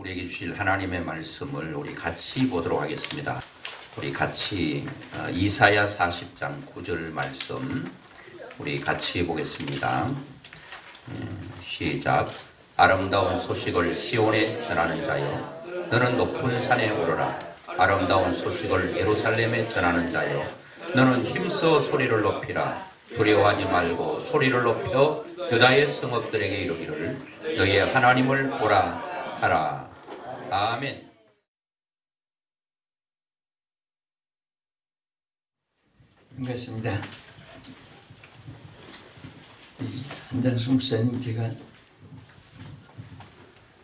우리에게 주실 하나님의 말씀을 우리 같이 보도록 하겠습니다. 우리 같이 이사야 40장 9절 말씀 우리 같이 보겠습니다. 시작. 아름다운 소식을 시온에 전하는 자여, 너는 높은 산에 오르라. 아름다운 소식을 예루살렘에 전하는 자여, 너는 힘써 소리를 높이라. 두려워하지 말고 소리를 높여 유다의 성읍들에게 이르기를 너희의 하나님을 보라 하라. 아멘. 반갑습니다. 한장수 목사님, 제가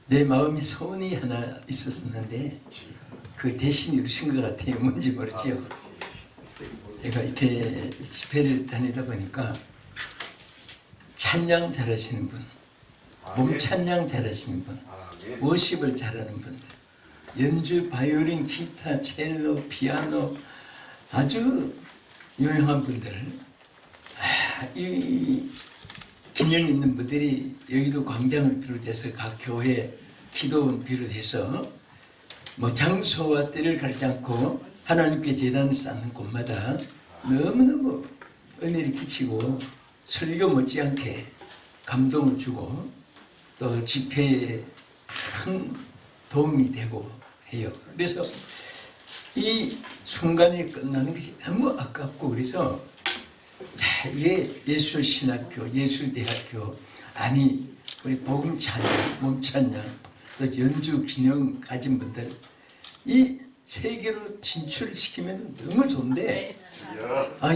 내 마음에 소원이 하나 있었었는데 그 대신 이루신 것 같아요. 뭔지 모르지요. 제가 이렇게 집회를 다니다 보니까 찬양 잘하시는 분, 몸 찬양 잘하시는 분, 워십을 잘하는 분들, 연주, 바이올린, 기타, 첼로, 피아노 아주 유명한 분들, 이 기능 있는 분들이 여의도 광장을 비롯해서 각 교회 기도원 비롯해서 뭐 장소와 때를 가리지 않고 하나님께 제단을 쌓는 곳마다 너무너무 은혜를 끼치고 설교 못지않게 감동을 주고 또 집회에 큰 도움이 되고 해요. 그래서 이 순간이 끝나는 것이 너무 아깝고, 그래서 자, 이게 예술신학교, 예술대학교, 아니 우리 복음찬양, 몸찬양, 또 연주 기능 가진 분들 이 세계로 진출시키면 너무 좋은데,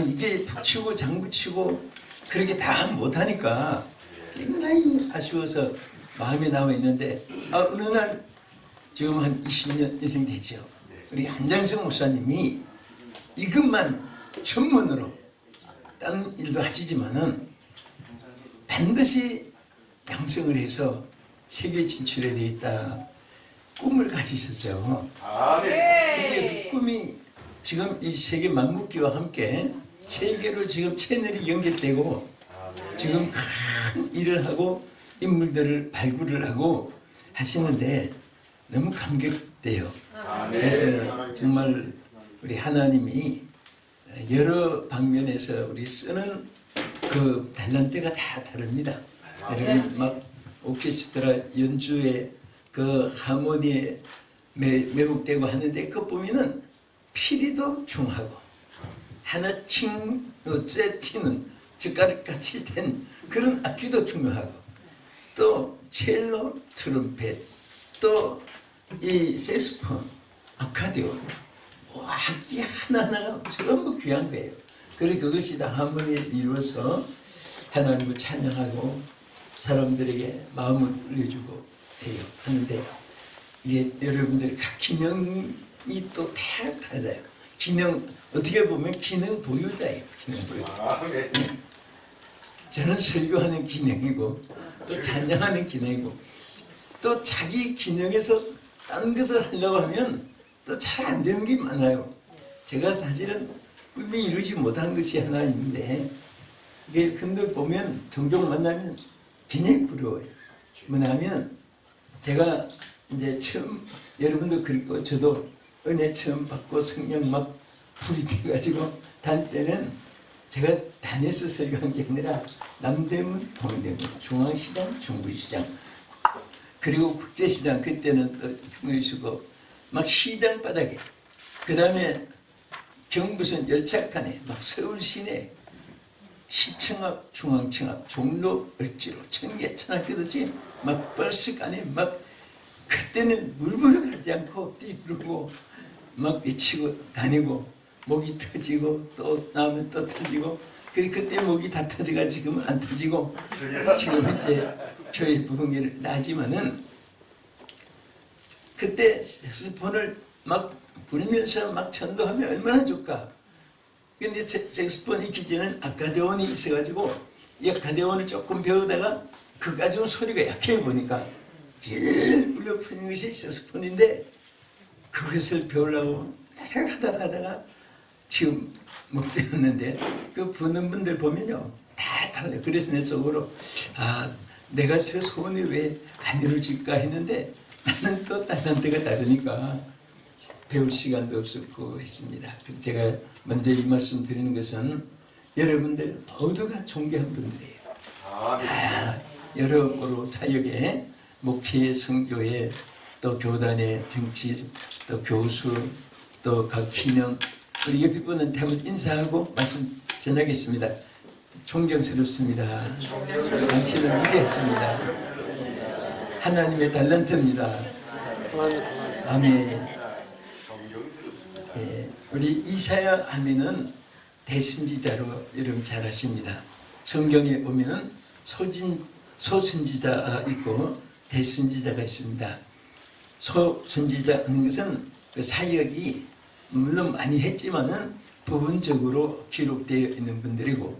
이게 북치고 장구치고 그렇게 다 못하니까 굉장히 아쉬워서 마음에 남아 있는데, 어느 날 지금 한 20년 이상 되죠. 우리 한장성 목사님이 이것만 전문으로 다른 일도 하시지만은 반드시 양성을 해서 세계 진출에 되어 있다 꿈을 가지셨어요. 근데 그 꿈이 지금 이 세계 만국기와 함께 세계로 지금 채널이 연결되고 지금 큰 일을 하고 인물들을 발굴을 하고 하시는데 너무 감격돼요. 그래서 정말 우리 하나님이 여러 방면에서 우리 쓰는 그 탤런트가 다 다릅니다. 여러분 막 오케스트라 연주에 그 하모니에 매혹되고 하는데 그거 보면은 피리도 중하고 하나 칭 찌는 젓가락같이 된 그런 악기도 중요하고 또 첼로, 트럼펫, 또 이 색소폰, 아카디온, 악기 하나하나가 전부 귀한 거예요. 그래서 그것이 다 하모니에 이루어서 하나님을 찬양하고 사람들에게 마음을 울려주고 해요. 하는데 이게 여러분들이 각 기능이 또 다 달라요. 기능, 어떻게 보면 기능 보유자예요. 기능 보유자. 저는 설교하는 기능이고 또 찬양하는 기능이고 또 자기 기능에서 다른 것을 하려고 하면 또 잘 안 되는 게 많아요. 제가 사실은 꿈이 이루지 못한 것이 하나 있는데 이게 흔들 보면 종종 만나면 굉장히 부러워요. 뭐냐면 제가 이제 처음 여러분도 그리고 저도 은혜 처음 받고 성령 막 불이 돼가지고 다닐 때는 제가 단에서 설교한 게 아니라 남대문, 동대문, 중앙시장, 중부시장 그리고 국제시장, 그때는 또 중요시고 막 시장 바닥에, 그 다음에 경부선 열차간에 막 서울 시내 시청 앞, 중앙청 앞, 종로, 을지로, 청계, 천안 뜨듯이 막 버스간에 막 그때는 물불을 하지 않고 뛰들고 막 외치고 다니고 목이 터지고 또 나오면 또 터지고 그때 목이 다 터져가 지금은 안 터지고 지금 이제 교회 부흥회를 나지만은 그때 색소폰을 막 불면서 막 전도하면 얼마나 좋을까. 근데 색소폰 익히 전에는 아카데온이 있어가지고 이 아카데온을 조금 배우다가 그 가지고 소리가 약해 보니까 제일 불려 푸는 것이 색소폰인데 그것을 배우려고 하다가 지금 못 배웠는데 그 부는 분들 보면요 다 달라요. 그래서 내 속으로 내가 저 소원이 왜 안 이루어질까 했는데 나는 또 탤런트가 다르니까 배울 시간도 없었고 했습니다. 그래서 제가 먼저 이 말씀 드리는 것은 여러분들 모두가 존귀한 분들이에요. 다 여러 보로 사역에, 목회, 선교에, 또 교단의 정치, 또 교수, 또 각 기능, 우리 옆에 분은 한번 인사하고 말씀 전하겠습니다. 존경스럽습니다. 당신은 위대하십니다. 하나님의 탤런트입니다. 아멘. 예, 우리 이사야 하면은 대선지자로 여러분 잘 아십니다. 성경에 보면은 소선지자가 있고 대선지자가 있습니다. 소선지자 하는 것은 그 사역이 물론 많이 했지만은 부분적으로 기록되어 있는 분들이고,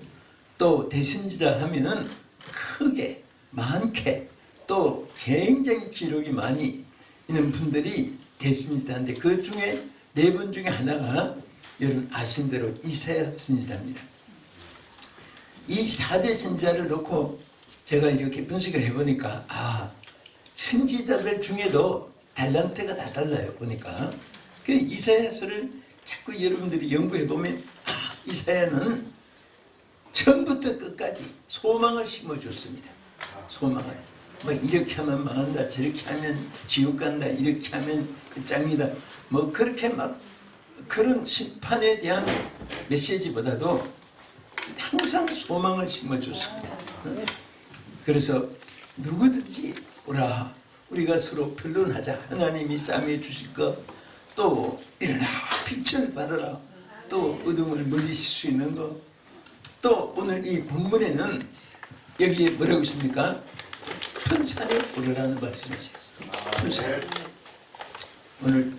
또 대선지자 하면은 크게 많게 또 굉장히 기록이 많이 있는 분들이 대선지자인데, 그 중에 네 분 중에 하나가 여러분 아신 대로 이사야 선지자입니다. 이 4대 선지자를 놓고 제가 이렇게 분석을 해보니까 선지자들 중에도 탤런트가 다 달라요. 보니까 그 이사야서를 자꾸 여러분들이 연구해보면 이사야는 처음부터 끝까지 소망을 심어줬습니다. 소망을. 뭐 이렇게 하면 망한다, 저렇게 하면 지옥 간다, 이렇게 하면 끝장이다, 뭐 그렇게 막 그런 심판에 대한 메시지보다도 항상 소망을 심어줬습니다. 그래서 누구든지 오라, 우리가 서로 변론하자, 하나님이 싸매 주실 것, 또 일어나 빛을 받아라, 또 어둠을 물리실 수 있는 것, 또 오늘 이 본문에는 여기에 뭐라고 있습니까? 큰 산에 오르라는 말씀이세요. 큰 산. 오늘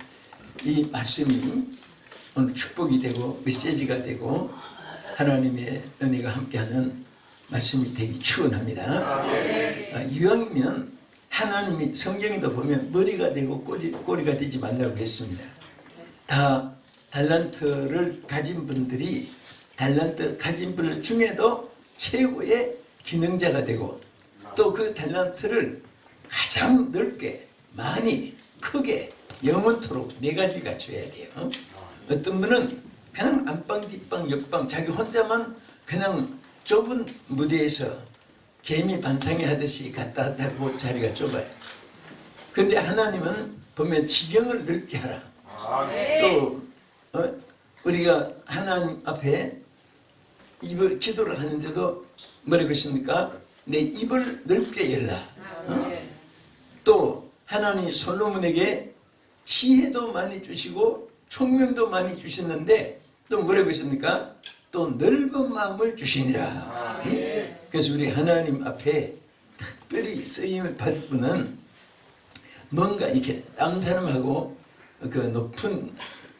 이 말씀이 오늘 축복이 되고 메시지가 되고 하나님의 은혜가 함께하는 말씀이 되기 축원합니다. 이왕이면 하나님이 성경에도 보면 머리가 되고 꼬리가 되지 말라고 했습니다. 다 탤런트를 가진 분들이 탤런트 가진 분들 중에도 최고의 기능자가 되고, 또 그 탤런트를 가장 넓게 많이 크게 영원토록 네 가지 갖춰야 돼요. 어떤 분은 그냥 안방 뒷방 옆방 자기 혼자만 그냥 좁은 무대에서 개미 반상회 하듯이 갔다 갔다 하고 자리가 좁아요. 그런데 하나님은 보면 지경을 넓게 하라. 또 우리가 하나님 앞에 입을 기도를 하는데도 뭐라고 했습니까? 내 입을 넓게 열라. 또 하나님 솔로몬에게 지혜도 많이 주시고 총명도 많이 주셨는데 또 뭐라고 했습니까? 또 넓은 마음을 주시니라. 그래서 우리 하나님 앞에 특별히 쓰임을 받을 분은 뭔가 이렇게 다른 사람하고 그 높은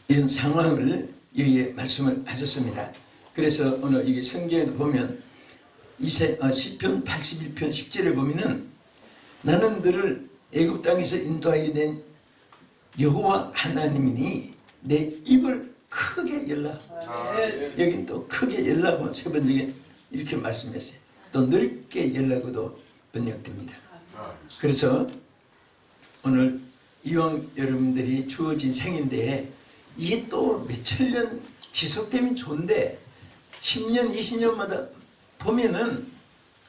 이런 상황을 여기에 말씀을 하셨습니다. 그래서 오늘 이게 성경에 보면 시편 81편 10절에 보면은 나는 너를 애굽 땅에서 인도하여 낸 여호와 하나님이니 내 입을 크게 열라. 여긴 또 크게 열라고 세 번째 이렇게 말씀했어요. 또 넓게 열라고도 번역됩니다. 그래서 오늘 이왕 여러분들이 주어진 생인데 이게 또 몇천 년 지속되면 좋은데 10년 20년마다 보면은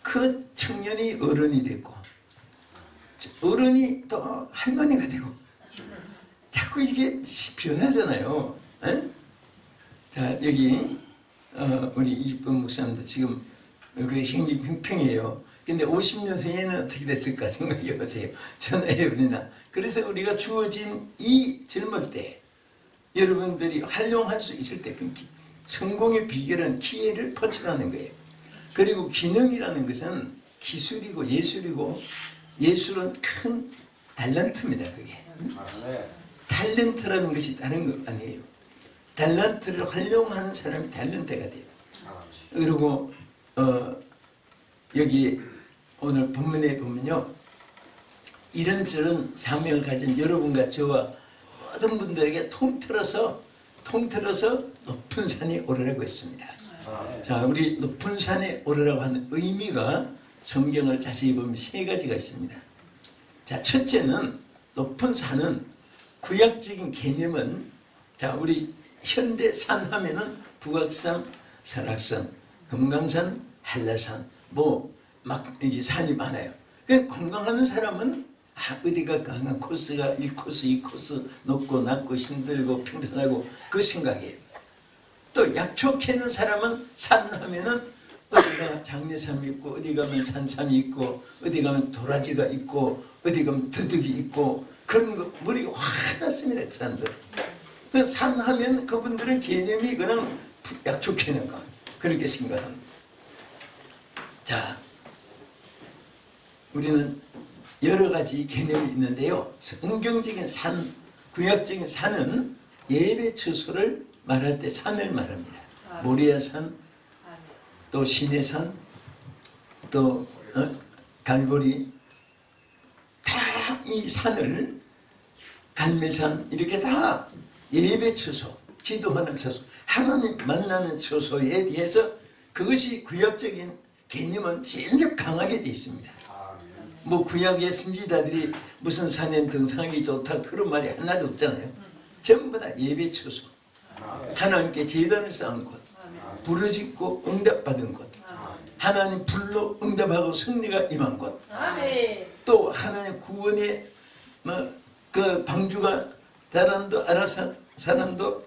그 청년이 어른이 됐고 어른이 또 할머니가 되고 자꾸 이게 변하잖아요. 에? 자 여기 우리 이집분 목사님도 지금 굉장히 평평해요. 근데 50년생에는 어떻게 됐을까 생각해 보세요. 전화해보나. 그래서 우리가 주어진 이 젊을 때 여러분들이 활용할 수 있을 때 성공의 비결은 기회를 포착하는 거예요. 그리고 기능이라는 것은 기술이고 예술이고 예술은 큰 탤런트입니다. 그게 탤런트라는 것이 다른 것 아니에요. 탤런트를 활용하는 사람이 탤런트가 돼요. 그리고 여기 오늘 본문에 보면요, 이런저런 사명을 가진 여러분과 저와 모든 분들에게 통틀어서 높은 산에 오르라고 했습니다. 자, 우리 높은 산에 오르라고 하는 의미가 성경을 자세히 보면 세 가지가 있습니다. 자, 첫째는 높은 산은 구약적인 개념은 자 우리 현대 산 하면은 북악산, 설악산, 금강산, 한라산 뭐 막 이게 산이 많아요. 그러니까 관광하는 사람은 어디가 강한 코스가 1코스, 2코스 높고 낮고 힘들고 평등하고 그 생각이에요. 또 약촉해는 사람은 산 하면은 어디가 장례삼이 있고 어디 가면 산삼이 있고 어디 가면 도라지가 있고 어디 가면 더덕이 있고 그런 거 머리가 화났습니다. 그 사람들. 그 산 하면 그분들은 개념이 그냥 약촉해는 거 그렇게 생각합니다. 자, 우리는 여러 가지 개념이 있는데요. 성경적인 산, 구약적인 산은 예배 처소를 말할 때 산을 말합니다. 모리아산, 또 시내산, 또 갈보리 다 이 산을 갈매산 이렇게 다 예배 처소, 기도하는 처소, 하나님 만나는 처소에 대해서 그것이 구약적인 개념은 제일 강하게 되어 있습니다. 뭐 구약의 선지자들이 무슨 산에 등산하기 좋다 그런 말이 하나도 없잖아요. 전부 다 예배 처소, 하나님께 제단을 쌓은 곳, 부르짖고 응답받은 곳, 하나님 불로 응답하고 승리가 임한 곳, 또 하나님 구원의 뭐 그 방주가 사람도 알아서 사람도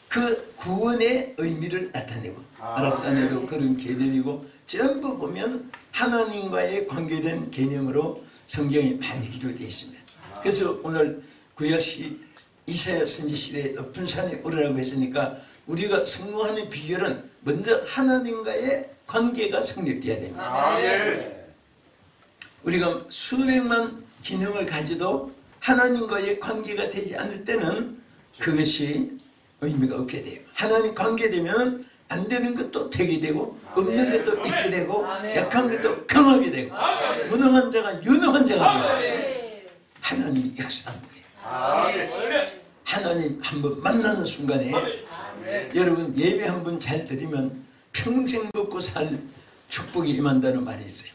그 구원의 의미를 나타내고 아라산에도 그런 개념이고 전부 보면 하나님과의 관계된 개념으로 성경이 많이 기록되어 있습니다. 그래서 오늘 구약시 이사야 선지시대에 높은 산에 오르라고 했으니까 우리가 성공하는 비결은 먼저 하나님과의 관계가 성립되어야 됩니다. 우리가 수백만 기능을 가지도 하나님과의 관계가 되지 않을 때는 그것이 의미가 없게 돼요. 하나님 관계되면 안 되는 것도 되게 되고 없는 것도 있게 되고 약한 것도 강하게 되고 무능한 자가 유능한 자가 되고 하나님이 역사하는 거예요. 하나님 한번 만나는 순간에 여러분 예배 한 번 잘 드리면 평생 먹고 살 축복이 임한다는 말이 있어요.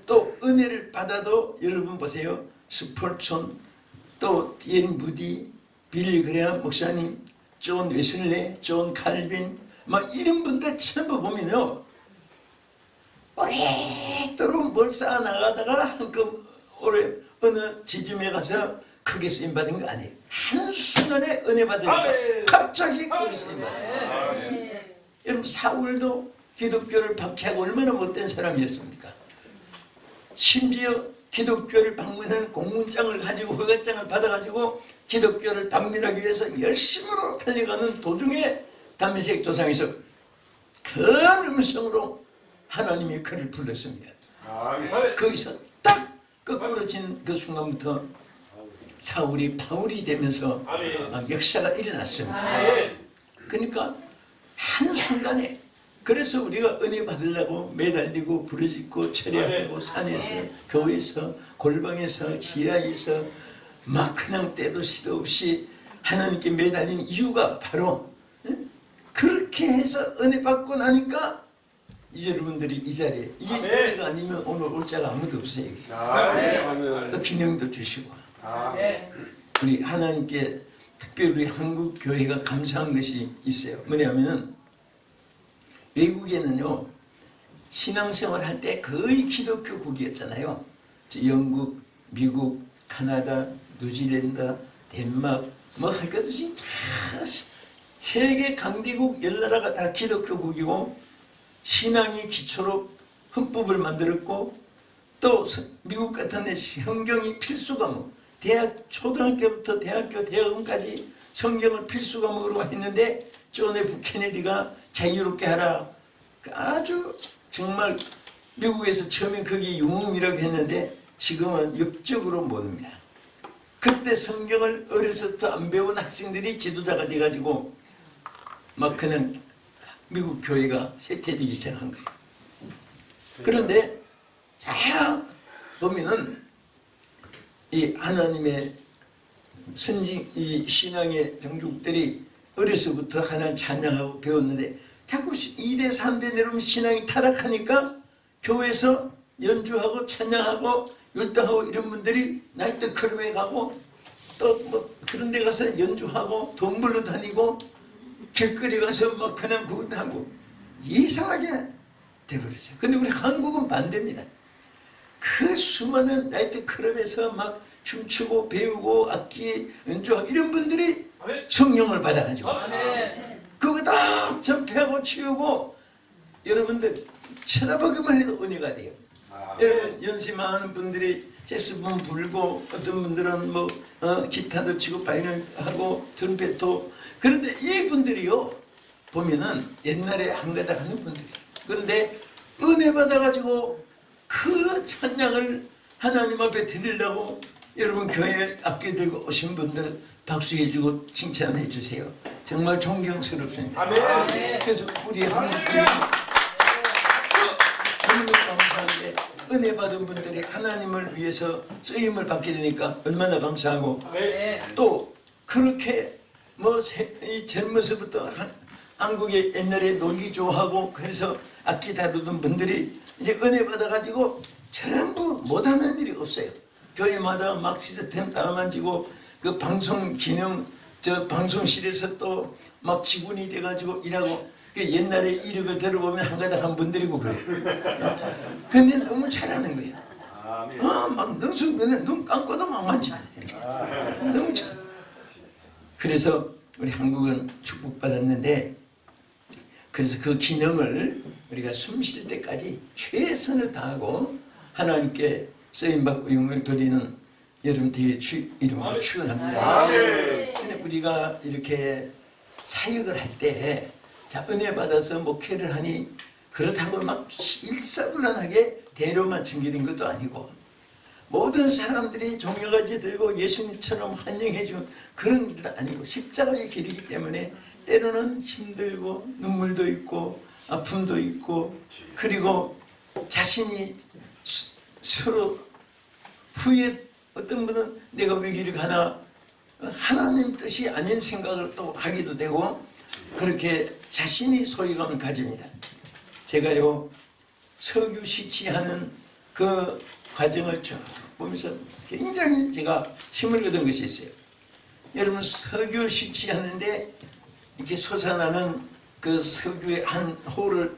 또 은혜를 받아도 여러분 보세요. 스폴촌 또 디엔 무디 빌리 그레엄 목사님 존 웨슬레 존 칼빈 막 이런 분들 전부 보면요 오랫도록 뭘 쌓아나가다가 한껏 올해 어느 지점에 가서 크게 쓰임받은 거 아니에요. 한순간에 은혜 받으니까 갑자기 크게 쓰임받았어요. 여러분 사울도 기독교를 박해하고 얼마나 못된 사람이었습니까? 심지어 기독교를 방문한 공문장을 가지고 허가장을 받아가지고 기독교를 방문하기 위해서 열심으로 달려가는 도중에 다메섹 도상에서 큰 음성으로 하나님이 그를 불렀습니다. 거기서 딱 거꾸로진 그 순간부터 사울이 바울이 되면서 역사가 일어났습니다. 그러니까 한순간에 그래서 우리가 은혜 받으려고 매달리고 부르짖고 철야하고 산에서 교회에서 골방에서 지하에서 막 그냥 때도 시도 없이 하나님께 매달린 이유가 바로 그렇게 해서 은혜 받고 나니까 여러분들이 이 자리에 이 은혜가 아니면 오늘 올 자가 아무도 없어요. 또 균형도 주시고 우리 하나님께 특별히 우리 한국 교회가 감사한 것이 있어요. 뭐냐면은 외국에는요 신앙생활 할 때 거의 기독교국이었잖아요. 영국, 미국, 카나다, 뉴질랜드, 덴마크 뭐 할 것 없이 세계 강대국 열나라가 다 기독교국이고 신앙이 기초로 헌법을 만들었고 또 미국 같은 데 성경이 필수 과목 초등학교부터 대학교 대학원까지 성경을 필수 과목으로 했는데 존 F 케네디가 자유롭게 하라 아주 정말 미국에서 처음에 그게 용음이라고 했는데 지금은 역적으로 모릅니다. 그때 성경을 어려서부터 안 배운 학생들이 지도자가 돼가지고 막 그냥 미국 교회가 쇠퇴되기 시작한 거예요. 그런데 잘 보면은 이 하나님의 이 신앙의 종족들이 어려서부터 하나님 찬양하고 배웠는데 자꾸 2대 3대 내려오면 신앙이 타락하니까 교회에서 연주하고 찬양하고 율동하고 이런 분들이 나이트 클럽에 가고 또 뭐 그런 데 가서 연주하고 돈 벌러 다니고 길거리 가서 막 그냥 구분하고 이상하게 돼버렸어요. 근데 우리 한국은 반대입니다. 그 수많은 나이트 클럽에서 막 춤추고 배우고 악기 연주하고 이런 분들이 성령을 받아가지고 그거 다 접해하고 치우고 여러분들 쳐다보기만 해도 은혜가 돼요. 여러분 연세 많은 분들이 잭스폰 불고 어떤 분들은 뭐 기타도 치고 바이올린 하고 트럼펫도 그런데 이 분들이요 보면은 옛날에 한 가닥 하는 분들이에요. 그런데 은혜 받아가지고 그 찬양을 하나님 앞에 드리려고 여러분 교회 악기 들고 오신 분들 박수해주고 칭찬해 주세요. 정말 존경스럽습니다. 아멘. 그래서 우리 한국들이 너무 감사한데 은혜 받은 분들이 하나님을 위해서 쓰임을 받게 되니까 얼마나 감사하고 또 그렇게 뭐 이 젊어서부터 한국에 옛날에 놀기 좋아하고 그래서 악기 다루던 분들이 이제 은혜 받아가지고 전부 못하는 일이 없어요. 교회마다 막 시스템 다 만지고 그 방송 기능 저 방송실에서 또 막 직원이 돼가지고 일하고 그 옛날에 이력을 들어보면 한 가닥 한 분들이고 그래요. 근데 너무 잘하는 거예요. 막 눈 감고도 막 만지면 이렇게 너무 잘. 그래서 우리 한국은 축복받았는데 그래서 그 기능을 우리가 숨 쉴 때까지 최선을 다하고 하나님께 쓰임받고 영광 돌리는 여러분 뒤에 이름으로 축원합니다. 근데 우리가 이렇게 사역을 할 때 자 은혜 받아서 목회를 하니 그렇다고 막 일사불란하게 대로만 전개된 것도 아니고 모든 사람들이 종려가지 들고 예수님처럼 환영해준 그런 길도 아니고 십자가의 길이기 때문에 때로는 힘들고 눈물도 있고 아픔도 있고 그리고 자신이 서로 후에 어떤 분은 내가 왜 이리 가나 하나님 뜻이 아닌 생각을 또 하기도 되고 그렇게 자신이 소유감을 가집니다. 제가요 석유 시치하는 그 과정을 쭉 보면서 굉장히 제가 힘을 얻은 것이 있어요. 여러분 석유 시치하는데 이렇게 솟아나는 그 석유의 한 홀을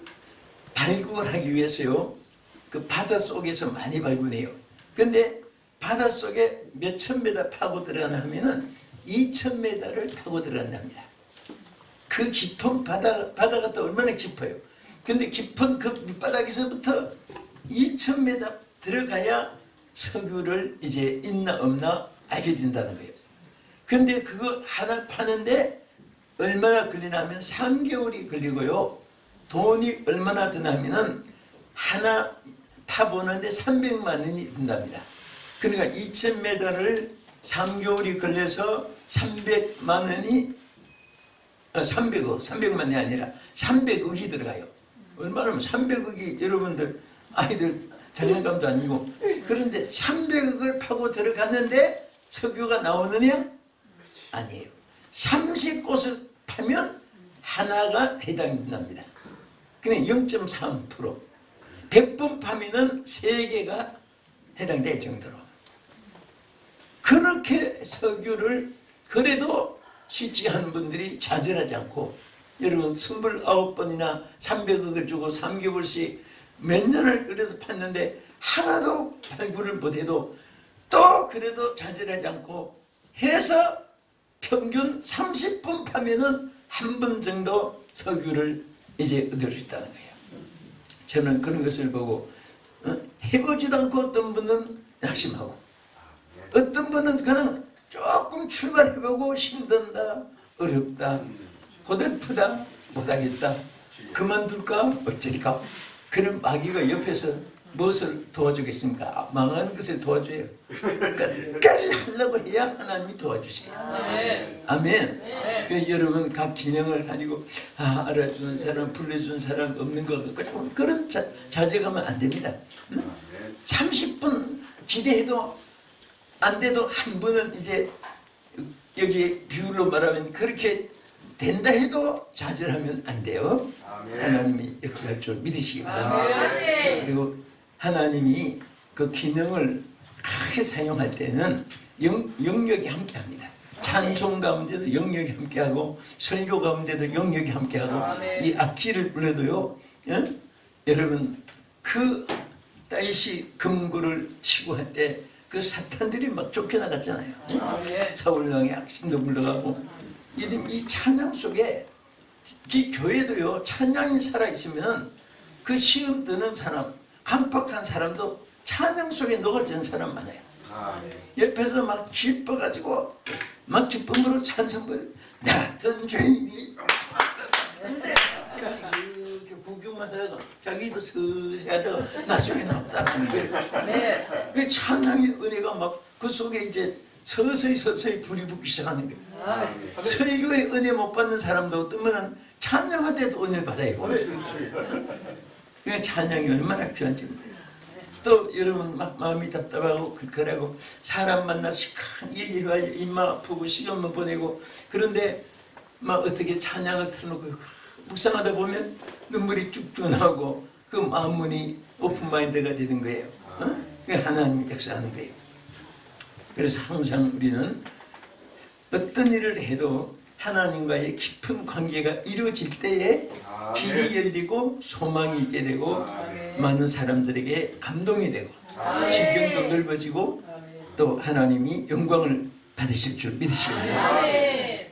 발굴하기 위해서요 그 바닷속에서 많이 발굴해요. 근데 바닷속에 몇천 메다 파고 들어가나 하면은 2,000m를 파고 들어간답니다. 그 깊은 바다가 또 얼마나 깊어요. 근데 깊은 그 밑바닥에서부터 2,000m 들어가야 석유를 이제 있나 없나 알게 된다는 거예요. 근데 그거 하나 파는데 얼마나 걸리냐면 3개월이 걸리고요. 돈이 얼마나 드냐면은 하나 파보는데 300만 원이 든답니다. 그러니까 2,000m를 3개월이 걸려서 300만 원이 300만이 아니라 300억이 들어가요. 얼마나 300억이 여러분들 아이들 장난감도 아니고 그런데 300억을 파고 들어갔는데 석유가 나오느냐? 아니에요. 30곳을 파면 하나가 해당됩니다. 그냥 0.3% 100번 파면은 3개가 해당될 정도로 그렇게 석유를 그래도 쉽지 않은 분들이 좌절하지 않고 여러분 29번이나 300억을 주고 3개월씩 몇 년을 그래서 팠는데 하나도 발굴을 못해도 또 그래도 좌절하지 않고 해서 평균 30번 파면은 한 번 정도 석유를 이제 얻을 수 있다는 거예요. 저는 그런 것을 보고 해보지도 않고 어떤 분은 낙심하고 어떤 분은 그냥 조금 출발해보고 힘든다 어렵다 고달프다 못하겠다 그만둘까 어찌될까 그런 마귀가 옆에서 무엇을 도와주겠습니까? 망하는 것을 도와줘요. 끝까지 하려고 해야 하나님이 도와주세요. 아멘. 그러니까 여러분 각 기능을 가지고 알아주는 사람 불러주는 사람 없는 거 같고 그런 자제가면 안 됩니다. 30분 기대해도 안 돼도 한 번은 이제 여기 비율로 말하면 그렇게 된다 해도 좌절하면 안 돼요. 하나님이 역사할 줄 믿으시기 바랍니다. 그리고 하나님이 그 기능을 크게 사용할 때는 영역이 함께합니다. 찬송 가운데도 영역이 함께하고 설교 가운데도 영역이 함께하고 이 악기를 불러도요. 여러분 그 다윗이 금구를 치고 할 때 그 사탄들이 막 쫓겨나갔잖아요. 사울왕의 악신도 물러가고 이 찬양 속에 이 교회도요. 찬양이 살아있으면 그 시험 드는 사람 깜빡한 사람도 찬양 속에 녹아지는 사람 많아요. 옆에서 막 기뻐가지고 막 기쁨으로 찬송을 나던 죄인이 이렇게 구경만 하다가 자기도 서서히 하다가 나중에 나타나는 거예요. 그 찬양의 은혜가 막 그 속에 이제 서서히 불이 붙기 시작하는 거예요. 설교의 은혜 못 받는 사람도 어쩌면 찬양할 때도 은혜 받아요. 그 찬양이 얼마나 귀한지 몰라요. 또 여러분 막 마음이 답답하고 그러고 사람 만나서 큰 얘기해봐야 입만 아프고 시간만 보내고 그런데 막 어떻게 찬양을 틀어놓고 묵상하다 보면 눈물이 쭉쭉 나오고 그 마음문이 오픈마인드가 되는 거예요. 하나님이 역사하는 거예요. 그래서 항상 우리는 어떤 일을 해도 하나님과의 깊은 관계가 이루어질 때에 길이 열리고 소망이 있게 되고 많은 사람들에게 감동이 되고 지경도 넓어지고 또 하나님이 영광을 받으실 줄 믿으시기 바랍니다.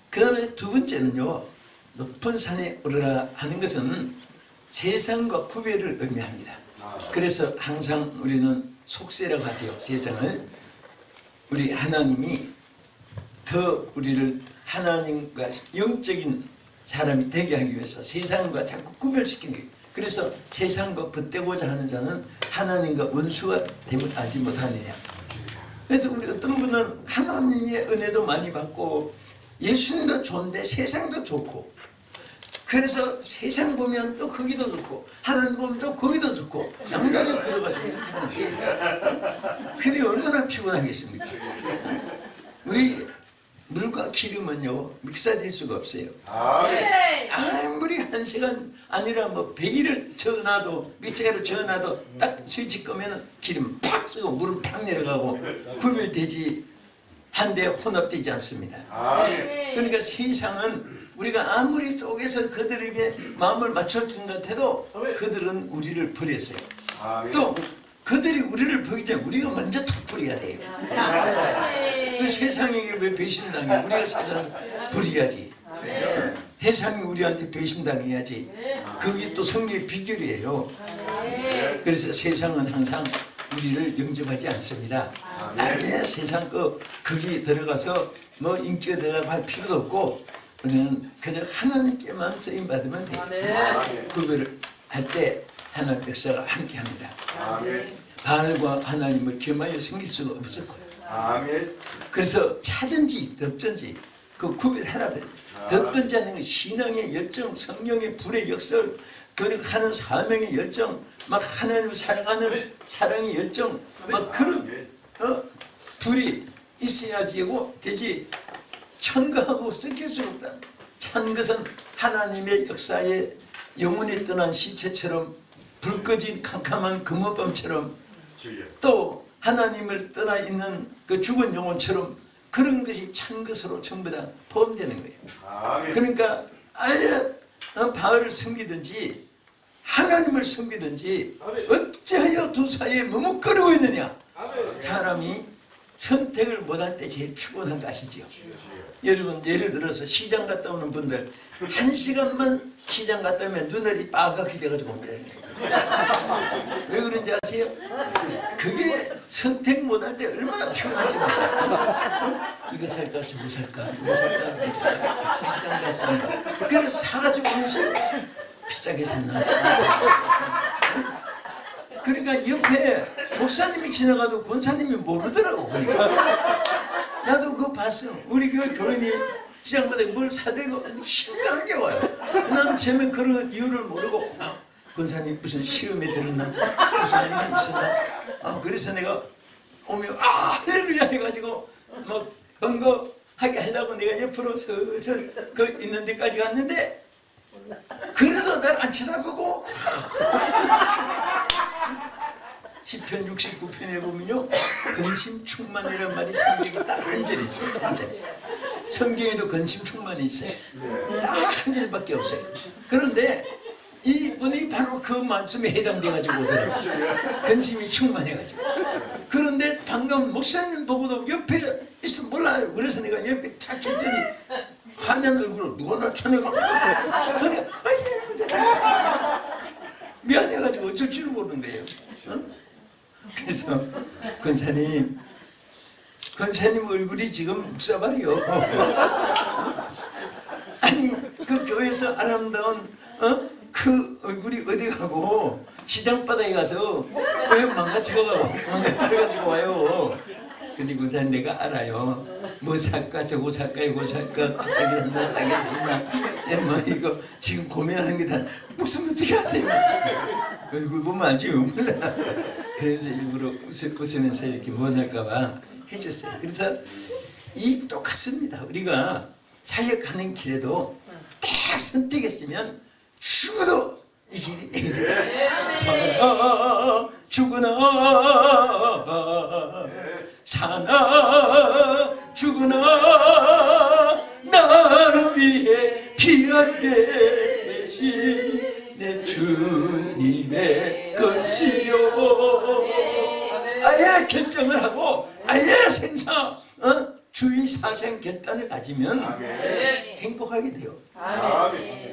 그 다음에 두 번째는요. 높은 산에 오르라 하는 것은 세상과 구별을 의미합니다. 그래서 항상 우리는 속세라고 하죠. 세상을. 우리 하나님이 더 우리를 하나님과 영적인 사람이 되게 하기 위해서 세상과 자꾸 구별시키는 거예요. 그래서 세상과 벗대고자 하는 자는 하나님과 원수가 되면 알지 못하느냐. 그래서 우리 어떤 분은 하나님의 은혜도 많이 받고 예수님도 좋은데 세상도 좋고 그래서 세상 보면 또 거기도 좋고 하나님 보면 또 거기도 좋고 양다리 걸어가지고 이렇게 하는 거예요. 근데 얼마나 피곤하겠습니까? 우리 물과 기름은요 믹사될 수가 없어요. 아무리 한 시간 아니라 뭐 100일을 저어놔도 믹서기로 저어놔도 딱 스위치 끄면 기름 팍 쓰고 물은 팍 내려가고 구별되지 한데 혼합되지 않습니다. 그러니까 세상은 우리가 아무리 속에서 그들에게 마음을 맞춰준 것 같아도 그들은 우리를 버렸어요. 또 그들이 우리를 버리기 전에 우리가 먼저 탁 버려야 돼요. 그 세상에게 왜 배신당해? 우리가 세상을 버려야지. 세상이 우리한테 배신당해야지. 그게 또 승리의 비결이에요. 그래서 세상은 항상 우리를 영접하지 않습니다. 아예 세상 거기 들어가서 뭐 인기가 들어갈 필요도 없고 우리는 그저 하나님께만 쓰임 받으면 돼요. 구별을 할 때 하나님 역사가 함께합니다. 바알과 하나님을 겸하여 섬길 수가 없을 거예요. 그래서 차든지 덥든지 그 구별하라 그래요. 덥든지 하는 건 신앙의 열정, 성령의 불의 역설, 그리고 하는 사명의 열정, 막 하나님을 사랑하는 사랑의 열정, 막 그런 불이 있어야지 되지. 찬 거하고 섞일 수 없다. 찬 것은 하나님의 역사에 영혼이 떠난 시체처럼 불 꺼진 캄캄한 금호밤처럼 또 하나님을 떠나 있는 그 죽은 영혼처럼 그런 것이 찬 것으로 전부 다 포함되는 거예요. 그러니까 아예 바알을 섬기든지 하나님을 섬기든지 어찌하여 두 사이에 머뭇거리고 있느냐. 사람이 선택을 못할 때 제일 피곤한 거 아시죠? 여러분 예를 들어서 시장 갔다 오는 분들 1시간만 시장 갔다 오면 눈알이 빨갛게 돼가지고 옵니다. 왜 그런지 아세요? 그게 선택 못할 때 얼마나 피곤한지 몰라요. 이거 살까 저거 살까 이거 살까 저거 살까 비싼가 싼가 그래서 사가지고 오면서 비싸게 샀나 그러니까 옆에 목사님이 지나가도 권사님이 모르더라고. 그러니까 나도 그거 봤어. 우리 교인이 시장마다 뭘 사들고 심각하게 와요. 나는 처음에 그런 이유를 모르고 권사님 무슨 시험에 들었나 무슨 일이 있었나 그래서 내가 오면 할렐루야 해가지고 막 번거하게 하려고 내가 옆으로 서서 그 있는 데까지 갔는데 그래도 날 안 쳐다보고 시편 69편에 보면요, 근심 충만이라는 말이 성경에 딱 한 절 있어요. 한 절. 성경에도 근심 충만이 있어요. 딱 한 절밖에 없어요. 그런데 이분이 바로 그 말씀에 해당돼가지고 오더라고요. 근심이 충만해가지고. 그런데 방금 목사님 보고도 옆에 있으면 몰라요. 그래서 내가 옆에 탁 쳤더니 화난 얼굴로 누가 나타내가. 그래, 미안해가지고 어쩔 줄 모르는 거예요. 어? 그래서 권사님 얼굴이 지금 묵사발이요. 아니 그 교회에서 아름다운 그 얼굴이 어디 가고 시장바닥에 가서 왜 망가뜨려가지고 와요. 근데 권사님 내가 알아요. 뭐 살까 저거 살까 이거 살까 비싸게 샀나 싸게 샀나 뭐 이거 지금 고민하는 게 다 목사님 어떻게 하세요? 얼굴 보면 알지 몰라. 그래서 일부러 웃으면서 이렇게 못할까봐 해줬어요. 그래서 이 똑같습니다. 우리가 사역하는 길에도 딱 선택했으면 죽어도 이 길이 내 길이다. 사나 죽으나 사나 죽으나 나를 위해 피 흘리신 내 주님의 것이요. 아예 결정을 하고 아예 생사 주의 사생 결단을 가지면 행복하게 돼요.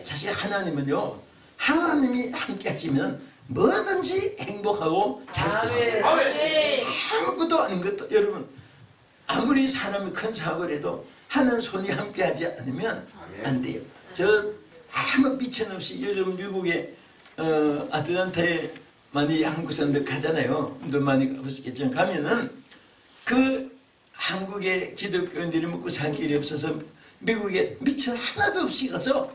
사실 하나님은요, 하나님이 함께 하시면 뭐든지 행복하고 잘 돼요. 아무것도 아닌 것도 여러분 아무리 사람이 큰 사고를 해도 하나님 손이 함께 하지 않으면 안 돼요. 저 아무 미천 없이 요즘 미국에 아틀란타에 많이 한국 사람들 가잖아요. 또 많이 가보시겠지만 가면은 그 한국의 기독교인들이 먹고 살 길이 없어서 미국에 미천 하나도 없이 가서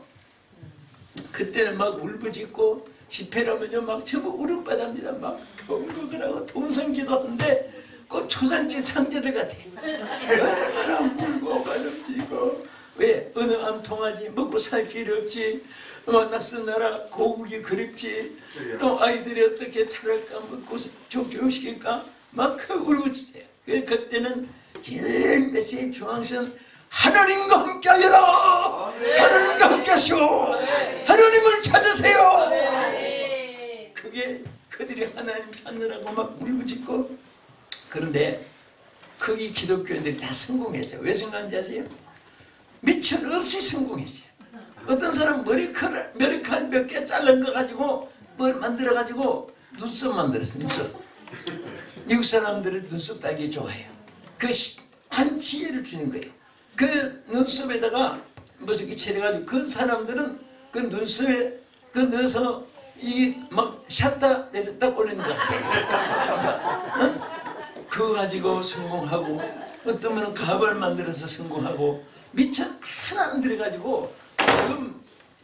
그때는 막 울부짖고 집회라면요 막 전부 울음바답니다. 막 경극을 하고 동성기도 하는데 꼭 초상집 상제들 같아. 얼마나 울고 가름지고 왜 어느 암 통하지 먹고 살 길이 없지 낯선 나라 고국이 그립지 또 아이들이 어떻게 자랄까 먹고 교육시킬까 막 그 울부짖어요. 그때는 제일 메시지 중앙선 하나님과 함께하여라. 하나님과 함께하시오. 하나님을 찾으세요. 그게 그들이 하나님 찾느라고 막 울부짖고. 그런데 거기 기독교인들이 다 성공했죠. 왜 성공한지 아세요? 미천 없이 성공했어요. 어떤 사람 머리칼 몇 개 자른 거 가지고 뭘 만들어가지고 눈썹 만들었어요. 눈썹. 미국 사람들은 눈썹 따기 좋아해요. 그 한 기회를 주는 거예요. 그 눈썹에다가 무슨 이 칠해가지고 그 사람들은 그 눈썹에 그 넣어서 이 막 샷다 내렸다 올리는 것 같아요. 응? 그거 가지고 성공하고 어떤 분은 가발 만들어서 성공하고 미천 하나 안 들어가지고 지금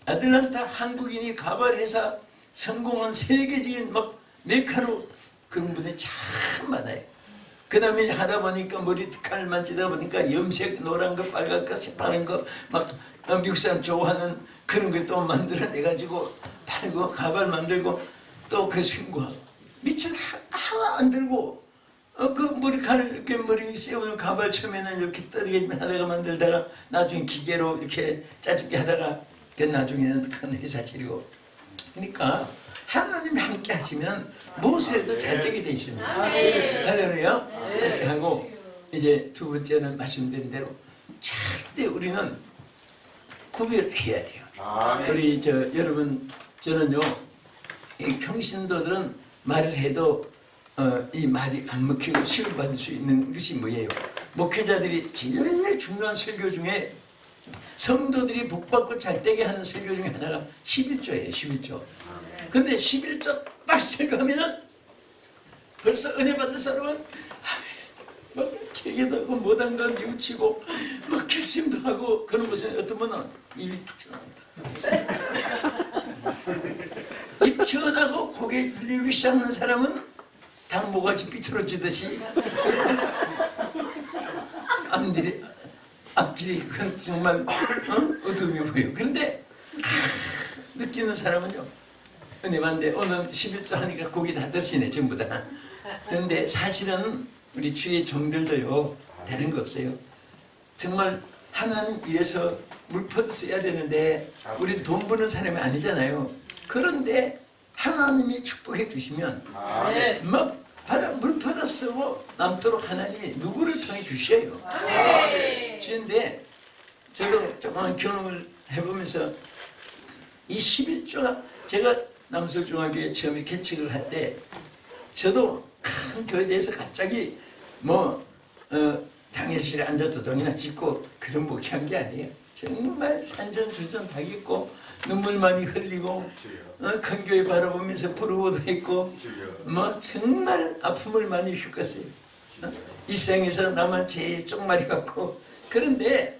아틀란타 한국인이 가발 회사 성공한 세계적인 막 메카로 그런 분이 참 많아요. 그 다음에 하다 보니까 머리칼 만지다 보니까 염색 노란 거 빨간 거 새파란 거 막 미국 사람 좋아하는 그런 거 또 만들어내가지고 팔고 가발 만들고 또 그 성공하고 미천 하나 안 들고 그 머리칼을 이렇게 머리 세우는 가발 처음에는 이렇게 떠들게 하다가 만들다가 나중에 기계로 이렇게 짜집게 하다가 그 나중에는 큰 회사 차리고 그러니까 하나님이 함께 하시면 무엇을 해도 잘 되게 돼 있습니다. 할렐루야. 함께 하고 이제 두 번째는 말씀드린 대로 절대 우리는 구별을 해야 돼요. 우리 여러분 저는요 이 평신도들은 말을 해도 이 말이 안 먹히고 시험 받을 수 있는 것이 뭐예요? 목회자들이 제일 중요한 설교 중에 성도들이 복받고 잘되게 하는 설교 중에 하나가 11조예요. 11조. 근데 11조 딱 설교하면 벌써 은혜 받은 사람은 막 계기도 하고 못한 건 뉘우치고 막 결심도 하고 그런 것은 어떤 분은 입이 툭 튀어나옵니다. 입 튀어나고 고개 들리기 시작하는 사람은 당모가지 삐뚤어지듯이 앞길이 정말 어두움이 보여요. 그런데 느끼는 사람은요 은혜 받는데 오늘 11조 하니까 고기 다 드시네 전부 다. 그런데 사실은 우리 주의 종들도요 다른 거 없어요. 정말 하나님 위해서 물퍼도 써야 되는데 우리 돈 버는 사람이 아니잖아요. 그런데 하나님이 축복해 주시면 막 물퍼도 쓰고 남도록 하나님이 누구를 통해 주셔요. 주는데 저도 조금만 경험을 해보면서 이 11조가 제가 남서중학교에 처음에 개척을 할 때 저도 큰 교회에서 갑자기 당회실에 앉아서 동이나 찍고 그런 목회한 게 아니에요. 정말 산전수전 당했고 눈물 많이 흘리고 큰 교회 바라보면서 부러워도 했고 정말 아픔을 많이 겪었어요. 이 생에서 나만 제일 쪽말이 같고 그런데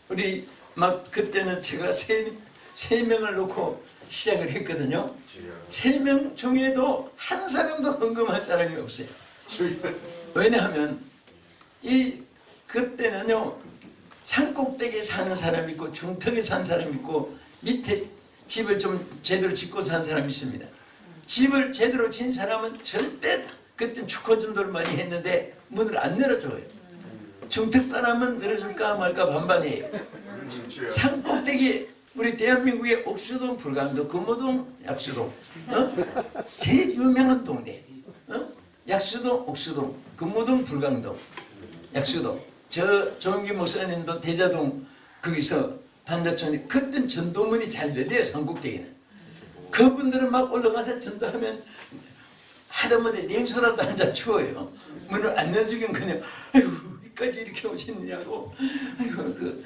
우리 막 그때는 제가 세 명을 놓고 시작을 했거든요. 3명 중에도 한 사람도 헌금할 사람이 없어요. 왜냐하면 그때는요 산꼭대기에 사는 사람이 있고 중턱에 산 사람이 있고 밑에 집을 좀 제대로 짓고 산 사람이 있습니다. 집을 제대로 진 사람은 절대 그때 축호전도를 많이 했는데 문을 안 열어줘요. 중턱 사람은 열어줄까 말까 반반이에요. 산꼭대기 우리 대한민국의 옥수동, 불광동, 금호동, 약수동 제일 유명한 동네 약수동, 옥수동, 금호동, 불광동, 약수동 저 조은기 목사님도 대자동 거기서 반자촌이 그땐 전도문이 잘 열려요. 산꼭대기는 그분들은 막 올라가서 전도하면 하다못해 냉수라도 한잔 추워요. 문을 안 열어주긴 그냥 아이고 까지 이렇게 오시느냐고 아이고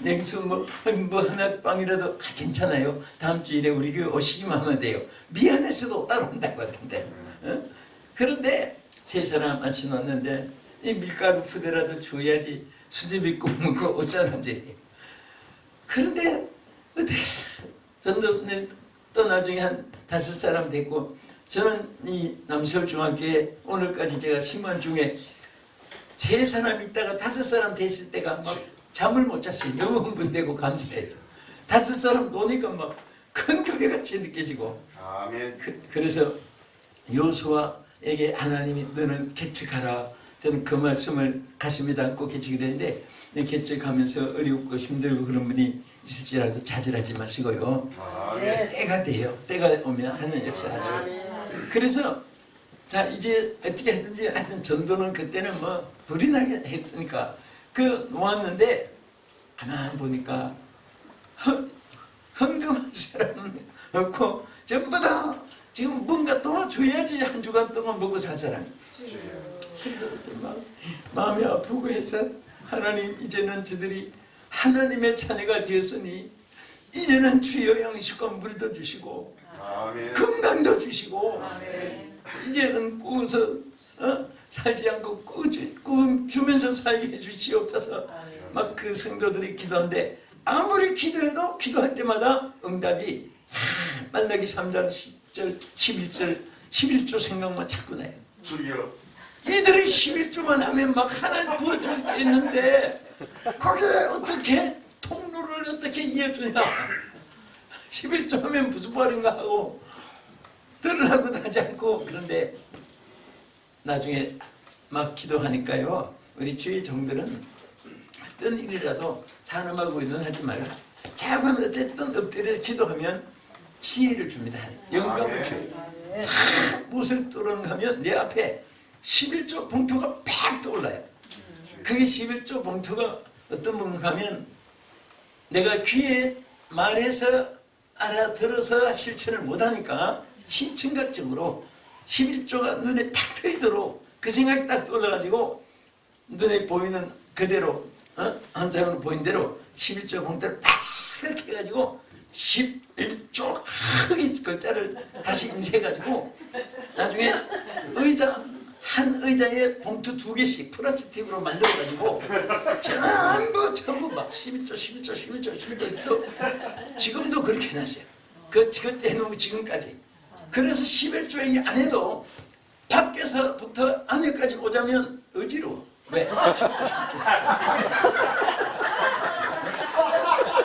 냉수 하나 빵이라도 괜찮아요. 다음 주일에 우리 교회 오시기만 하면 돼요. 미안해서도 따라온다고 하던데 그런데 세 사람 같이 왔는데 이 밀가루 푸대라도 줘야지 수제비 입고 먹고 올 사람들이. 그런데 어떻게 전도 또 나중에 한 5사람 됐고 저는 이 남서울중학교에 오늘까지 제가 심원 중에 3사람 있다가 5사람 됐을 때가 막 잠을 못 잤어요. 너무 흥분되고 감사해서 5사람 노니까 막 큰 교회같이 느껴지고 아멘. 그래서 요수아에게 하나님이 너는 개척하라. 저는 그 말씀을 가슴에 담고 개척을 했는데 개척하면서 어렵고 힘들고 그런 분이 있을지라도 좌절하지 마시고요. 그래서 때가 돼요. 때가 오면 하는 역사하세요. 그래서 자 이제 어떻게 하든지 하여튼 전도는 그때는 불이 나게 했으니까 놓았는데 가만 보니까 헌금한 사람은 없고 전부 다 지금 뭔가 도와줘야지 한 주간 동안 먹고 살 사람이. 그래서 그때 마음이 아프고 해서 하나님 이제는 저들이 하나님의 자녀가 되었으니 이제는 주여 양식과 물도 주시고 아멘. 건강도 주시고 아멘. 이제는 꾸어서 살지 않고 꾸주면서 살게 해주시옵소서. 막 그 성도들이 기도하는데 아무리 기도해도 기도할 때마다 응답이 말라기 3장 10절 11절 11조 생각만 자꾸 나요. 주여. 이들이 11조만 하면 막 하나님 부어줄 게 있는데 거기에 어떻게 통로를 어떻게 이어주냐. 11조 하면 무슨 말인가 하고 들으라고도 하지 않고. 그런데 나중에 막 기도하니까요 우리 주의 종들은 어떤 일이라도 사람하고 있는 하지 말라. 작은 어쨌든 엎드려서 기도하면 지혜를 줍니다. 영감을 줘요. 다 무엇을 뚫어가면 내 앞에 11조 봉투가 팍 떠올라요. 그게 11조 봉투가 어떤 건가 하면 내가 귀에 말해서 알아들어서 실천을 못하니까 신청각적으로 11조가 눈에 탁 트이도록 그 생각이 딱 떠올라가지고 눈에 보이는 그대로 한 사람으로 보인 대로 11조 봉투를 팍 해가지고 11조 크게 글자를 다시 인쇄해가지고 나중에 한 의자에 봉투 2개씩 플라스틱으로 만들어가지고 전부 막 11조 지금도 그렇게 해놨어요. 그때 해놓고 지금까지. 그래서 11조에 안 해도 밖에서부터 안에까지 오자면 어지러워. 왜?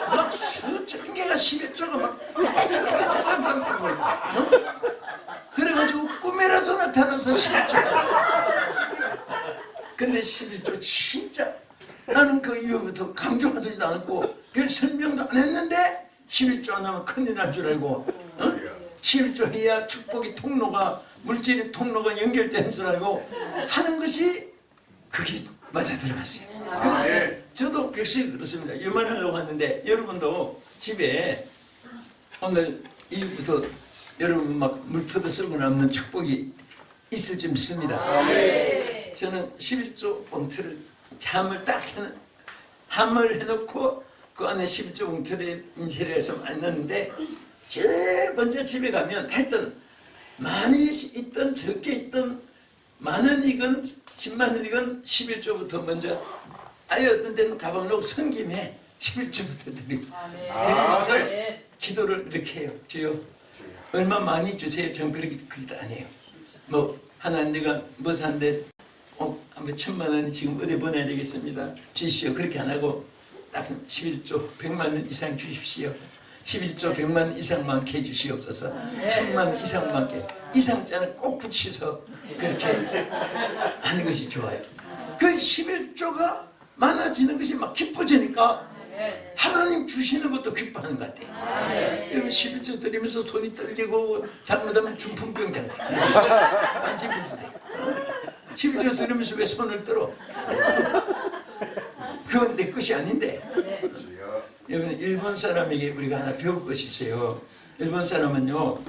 막 수천 개가 11조가 막 그래가지고 꿈에라도 나타나서 11조. 근데 11조 진짜 나는 그 이후부터 강조하지도 않았고 별 설명도 안 했는데 11조 안 하면 큰일 날 줄 알고 11조 해야 축복이 통로가 물질의 통로가 연결되는 줄 알고 하는 것이 그게 맞아 들어갔어요. 그래서 저도 역시 그렇습니다. 요만하려고 하는데 여러분도 집에 오늘 이부터 여러분 막 물표도 쓰고 남는 축복이 있을 줄 믿습니다. 저는 11조 봉투를 함을 딱 함을 해놓고 그 안에 11조 봉투를 인쇄를 해서 만났는데 제일 먼저 집에 가면 하여튼 많이 있던 적게 있던 만원 이건 10만 원이건 11조부터 먼저 아예 어떤 때는 가방 넣고 성김에 11조부터 드리면서 기도를 이렇게 해요. 주여 얼마 많이 주세요. 전 그렇게 안 해요. 뭐 하나 내가 뭐 산데 뭐 1,000만 원이 지금 어디 보내야 되겠습니다. 주십시오. 그렇게 안 하고 딱 11조 100만 원 이상 주십시오. 11조 100만 원 이상 많게 해주시옵소서. 1,000만 원 이상 많게 이상자는 꼭 붙여서 그렇게 하는 것이 좋아요. 그 11조가 많아지는 것이 막 기뻐지니까 하나님 주시는 것도 기뻐하는 것 같아요. 여러분 11조 드리면서 손이 떨리고 잘못하면 중풍병 잘 돼요. 딴지 부수대. 11조 드리면서 왜 손을 떨어? 그건 내 것이 아닌데. 여러분 일본 사람에게 우리가 하나 배울 것이 있어요. 일본 사람은요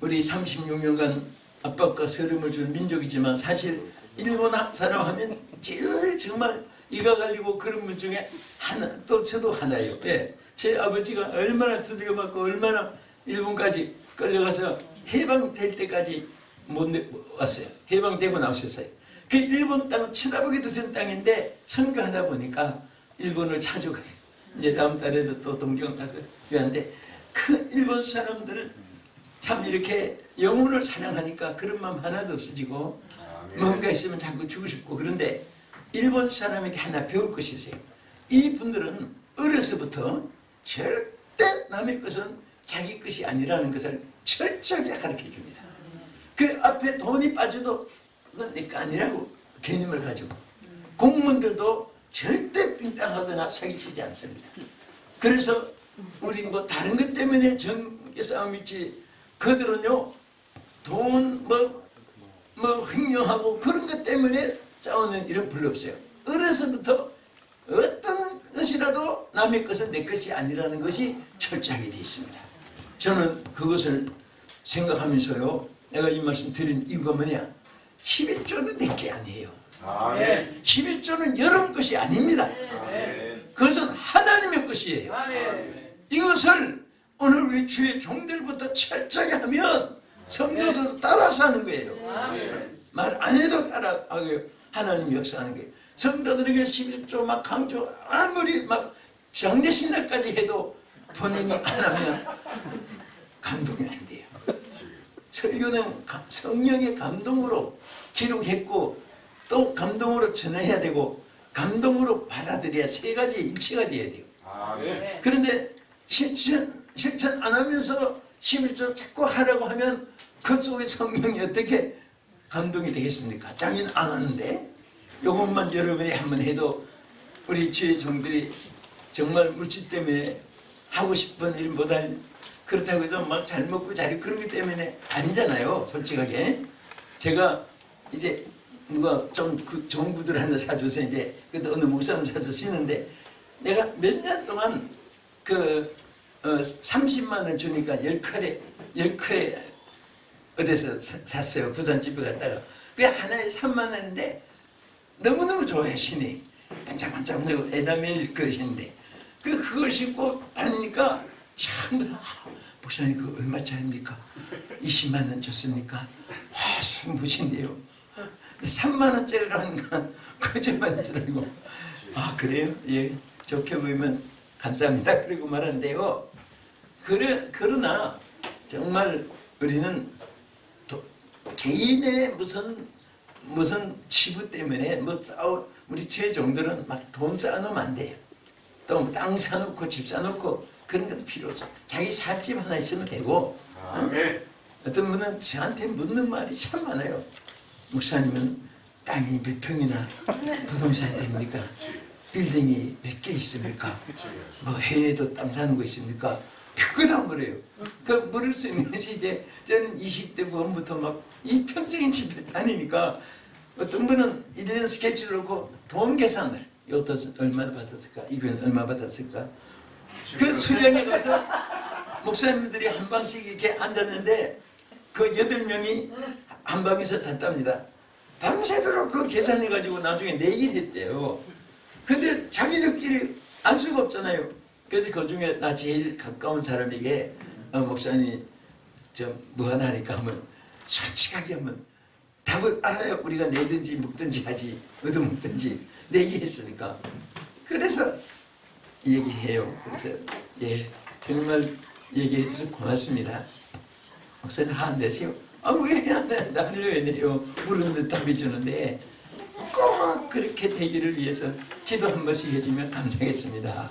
우리 36년간 압박과 서름을 준 민족이지만 사실 일본 사람 하면 제일 정말 이가 갈리고 그런 분 중에 하나, 또 저도 하나예요. 예. 제 아버지가 얼마나 두들겨 맞고 얼마나 일본까지 끌려가서 해방될 때까지 못 왔어요. 해방되고 나오셨어요. 그 일본 땅은 쳐다보기도 전 땅인데 선교하다 보니까 일본을 자주 가요. 이제 다음 달에도 또 동경 가서 교회하는데 그 일본 사람들은 참 이렇게 영혼을 사랑하니까 그런 마음 하나도 없어지고 뭔가 있으면 자꾸 주고 싶고 그런데 일본 사람에게 하나 배울 것이 있어요. 이분들은 어려서부터 절대 남의 것은 자기 것이 아니라는 것을 철저하게 가르쳐 줍니다. 그 앞에 돈이 빠져도 그건 내 거 아니라고 개념을 가지고 공무원들도 절대 빙땅하거나 사기치지 않습니다. 그래서 우리 뭐 다른 것 때문에 정의 싸움이 있지 그들은요 돈 뭐 횡령하고 그런 것 때문에 싸우는 일은 별로 없어요. 어려서부터 어떤 것이라도 남의 것은 내 것이 아니라는 것이 철저하게 되어 있습니다. 저는 그것을 생각하면서요 내가 이 말씀 드린 이유가 뭐냐 11조는 내 게 아니에요. 11조는 여러분 것이 아닙니다. 그것은 하나님의 것이에요. 이것을 오늘 우리 주의 종들부터 철저하게 하면 성도들도 따라서 하는 거예요. 말 안 해도 따라하고요. 하나님 역사하는 거예요. 성도들에게 11조 막 강조 아무리 막 장례식날까지 해도 본인이 안 하면 감동이 안 돼요. 설교는 성령의 감동으로 기록했고 또 감동으로 전해야 되고 감동으로 받아들여야 세 가지 일치가 돼야 돼요. 그런데 실천 안 하면서 11조 자꾸 하라고 하면 그 속에 성령이 어떻게 감동이 되겠습니까? 장인 안 하는데 이것만 여러분이 한번 해도 우리 주의 종들이 정말 물질 때문에 하고 싶은 일보다 그렇다고 해서 막 잘 먹고 잘 그런 것 때문에 아니잖아요. 솔직하게 제가 이제 누가 좀 그 좋은 구두를 하나 사줘서 이제 그때 어느 목사님 사서 쓰는데 내가 몇 년 동안 그 30만 원 주니까 10컬에 어디서 샀어요. 부산집에 갔다가 그게 하나에 3만 원인데 너무너무 좋아해 신이 반짝반짝 에나멜 그릇인데 그걸 신고 다니니까 전부 다 목사님 그거 얼마짜리입니까? 20만 원 줬습니까? 와 숨부신데요. 3만 원짜리로 하는 건 거짓말인 줄 알고 아 그래요? 예 좋게 보이면 감사합니다. 그리고 말하는데요. 그러나 정말 우리는 개인의 무슨 치부 때문에 뭐 우리 주의 종들은 막 돈 쌓아놓으면 안 돼요. 또 땅 사놓고 집 사놓고 그런 것도 필요 없어. 자기 살집 하나 있으면 되고. 어떤 분은 저한테 묻는 말이 참 많아요. 목사님은 땅이 몇 평이나 부동산 됩니까? 빌딩이 몇 개 있습니까? 뭐 해외도 땅 사는 거 있습니까? 그거다 물어요. 그 물을 수 있는 것이 이제 저는 20대 부원부터 막 이 평생인 집에 다니니까 어떤 분은 1년 스케줄을 놓고 돈 계산을 요돈 얼마 받았을까? 이건 얼마 받았을까? 그 수령에 가서 목사님들이 한 방씩 이렇게 앉았는데 그 8명이 한 방에서 잤답니다. 밤새도록 그 계산해가지고 나중에 내기 했대요. 근데 자기들끼리 알 수가 없잖아요. 그래서 그 중에 나 제일 가까운 사람에게 목사님 좀 뭐 하나 하니까 하면 솔직하게 하면 답을 알아요. 우리가 내든지 먹든지 하지 얻어먹든지 내기했으니까. 그래서 얘기해요. 그래서 예 정말 얘기해 주셔서 고맙습니다. 목사님 화 안 내세요? 왜 안 내? 나를 왜 내요? 물은 답해 주는데 꼭 그렇게 되기를 위해서 기도 한 번씩 해주면 감사하겠습니다.